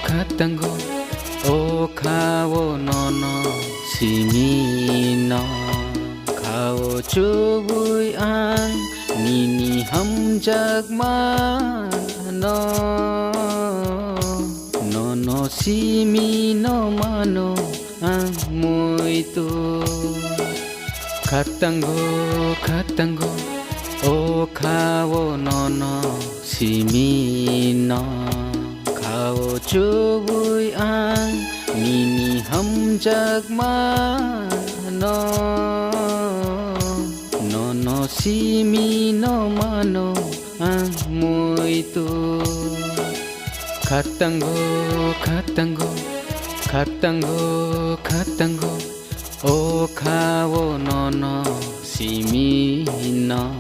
가땅고 오카오 너너 시미너 가오 주부이 안 니니 함작마 너너 시미너 마노 안 모이또 가땅고 오카오 너너 시미너 가오 주부이 안 니니 함작마 너너 시미너 마노 안 모이또 가땅고 오카오 너너 시미너